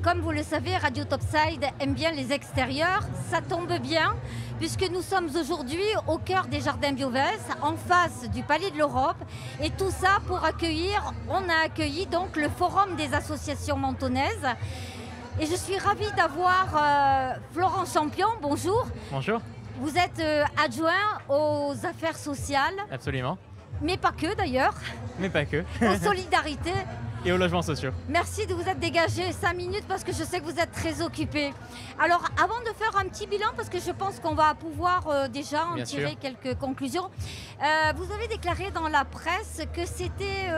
comme vous le savez, Radio Topside aime bien les extérieurs. Ça tombe bien, puisque nous sommes aujourd'hui au cœur des Jardins Biovès, en face du Palais de l'Europe. Et tout ça pour on a accueilli donc le Forum des associations mentonnaises. Et je suis ravie d'avoir Florent Champion. Bonjour. Bonjour. Vous êtes adjoint aux affaires sociales. Absolument. Mais pas que d'ailleurs. Mais pas que. Aux solidarités. Et aux logements sociaux. Merci de vous être dégagé 5 minutes parce que je sais que vous êtes très occupé. Alors avant de faire un petit bilan, parce que je pense qu'on va pouvoir déjà en tirer quelques conclusions, vous avez déclaré dans la presse que c'était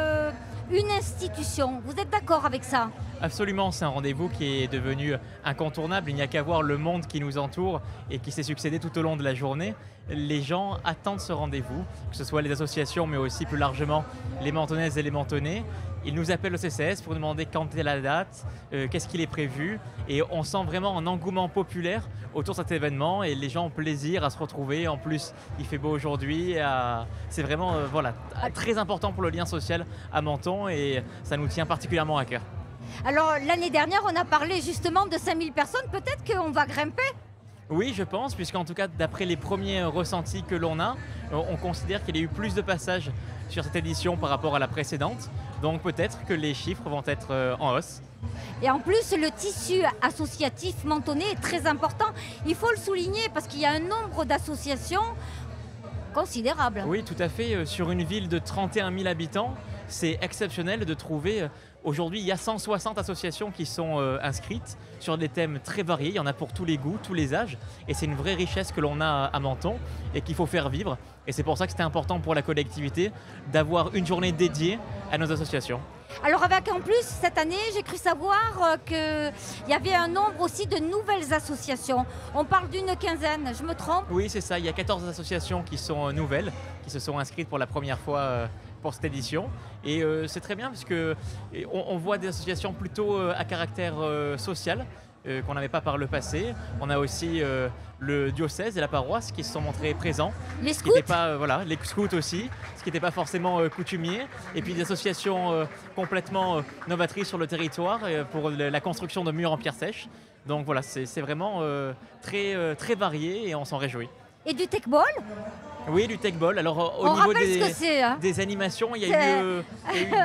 une institution. Vous êtes d'accord avec ça ? Absolument, c'est un rendez-vous qui est devenu incontournable. Il n'y a qu'à voir le monde qui nous entoure et qui s'est succédé tout au long de la journée. Les gens attendent ce rendez-vous, que ce soit les associations, mais aussi plus largement les Mentonnaises et les Mentonnais. Ils nous appellent au CCS pour demander quand est la date, qu'est-ce qu'il est prévu. Et on sent vraiment un engouement populaire autour de cet événement et les gens ont plaisir à se retrouver. En plus, il fait beau aujourd'hui. C'est vraiment très important pour le lien social à Menton et ça nous tient particulièrement à cœur. Alors l'année dernière, on a parlé justement de 5000 personnes. Peut-être qu'on va grimper ? Oui, je pense, puisqu'en tout cas, d'après les premiers ressentis que l'on a, on considère qu'il y a eu plus de passages sur cette édition par rapport à la précédente. Donc peut-être que les chiffres vont être en hausse. Et en plus, le tissu associatif mentonnais est très important. Il faut le souligner parce qu'il y a un nombre d'associations considérable. Oui, tout à fait. Sur une ville de 31 000 habitants, c'est exceptionnel de trouver... Aujourd'hui, il y a 160 associations qui sont inscrites sur des thèmes très variés. Il y en a pour tous les goûts, tous les âges. Et c'est une vraie richesse que l'on a à Menton et qu'il faut faire vivre. Et c'est pour ça que c'était important pour la collectivité d'avoir une journée dédiée à nos associations. Alors avec en plus, cette année, j'ai cru savoir qu'il y avait un nombre aussi de nouvelles associations. On parle d'une quinzaine, je me trompe ? Oui, c'est ça. Il y a 14 associations qui sont nouvelles, qui se sont inscrites pour la première fois pour cette édition. Et c'est très bien parce qu'on voit des associations plutôt à caractère social qu'on n'avait pas par le passé. On a aussi le diocèse et la paroisse qui se sont montrés présents. Les scouts ? Les scouts aussi, ce qui n'était pas forcément coutumier. Et puis des associations complètement novatrices sur le territoire pour la construction de murs en pierre sèche. Donc voilà, c'est vraiment très varié et on s'en réjouit. Et du tech-ball ? Oui, du tech-ball. Alors au niveau des animations, il y a eu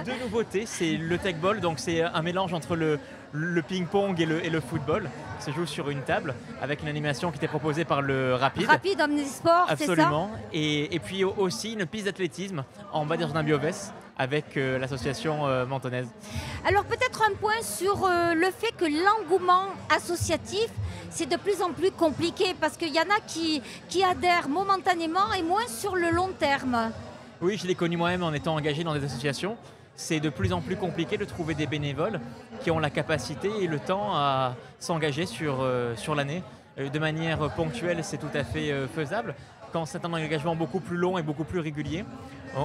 deux nouveautés. C'est le tech-ball, donc c'est un mélange entre le ping-pong et le football. Ça se joue sur une table avec une animation qui était proposée par le Rapide. Rapide Omnisport, c'est ça ? Absolument. Et puis aussi une piste d'athlétisme en bas des Jardins Biovès avec l'association mentonnaise. Alors peut-être un point sur le fait que l'engouement associatif, c'est de plus en plus compliqué parce qu'il y en a qui adhèrent momentanément et moins sur le long terme. Oui, je l'ai connu moi-même en étant engagé dans des associations. C'est de plus en plus compliqué de trouver des bénévoles qui ont la capacité et le temps à s'engager sur l'année. De manière ponctuelle, c'est tout à fait faisable. Quand c'est un engagement beaucoup plus long et beaucoup plus régulier,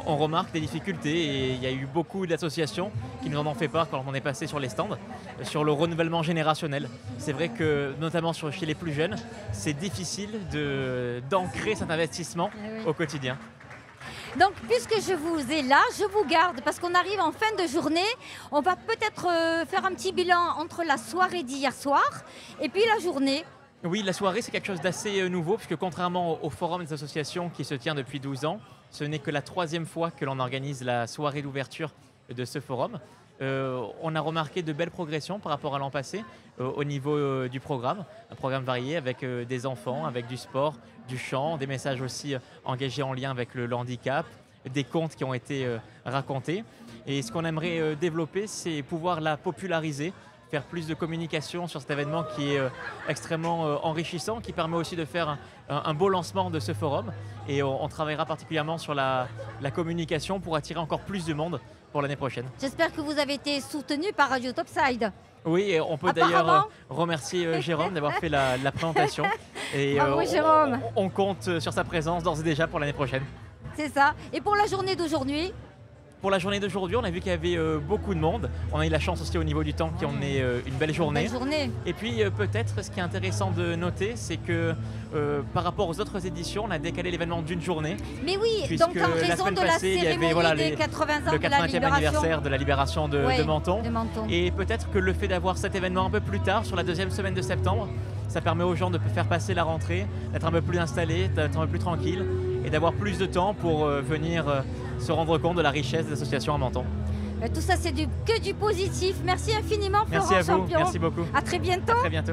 on remarque des difficultés et il y a eu beaucoup d'associations qui nous en ont fait part quand on est passé sur les stands, sur le renouvellement générationnel. C'est vrai que, notamment chez les plus jeunes, c'est difficile d'ancrer cet investissement au quotidien. Donc, puisque je vous ai là, je vous garde parce qu'on arrive en fin de journée. On va peut-être faire un petit bilan entre la soirée d'hier soir et puis la journée. Oui, la soirée, c'est quelque chose d'assez nouveau puisque contrairement au Forum des associations qui se tient depuis 12 ans, ce n'est que la 3e fois que l'on organise la soirée d'ouverture de ce forum. On a remarqué de belles progressions par rapport à l'an passé au niveau du programme. Un programme varié avec des enfants, avec du sport, du chant, des messages aussi engagés en lien avec le handicap, des contes qui ont été racontés. Et ce qu'on aimerait développer, c'est pouvoir la populariser, faire plus de communication sur cet événement qui est extrêmement enrichissant, qui permet aussi de faire un beau lancement de ce forum. Et on travaillera particulièrement sur la communication pour attirer encore plus de monde pour l'année prochaine. J'espère que vous avez été soutenu par Radio Topside. Oui, et on peut d'ailleurs remercier Jérôme d'avoir fait la présentation. Et bravo, Jérôme. On compte sur sa présence d'ores et déjà pour l'année prochaine. C'est ça. Et pour la journée d'aujourd'hui ? pour la journée d'aujourd'hui, on a vu qu'il y avait beaucoup de monde. On a eu la chance aussi au niveau du temps qu'on ait une belle journée. Belle journée. Et puis peut-être ce qui est intéressant de noter, c'est que par rapport aux autres éditions, on a décalé l'événement d'une journée. Mais oui, Puisque donc en la raison semaine de la passée, il y avait, cérémonie les- des 80 ans le de la 80e libération anniversaire de la libération de Menton. de Menton. Et peut-être que le fait d'avoir cet événement un peu plus tard, sur la deuxième semaine de septembre, ça permet aux gens de faire passer la rentrée, d'être un peu plus installés, d'être un peu plus tranquille et d'avoir plus de temps pour venir se rendre compte de la richesse des associations à Menton. Tout ça, c'est que du positif. Merci infiniment, Merci Florent à vous, Champion. merci beaucoup. À très bientôt. À très bientôt.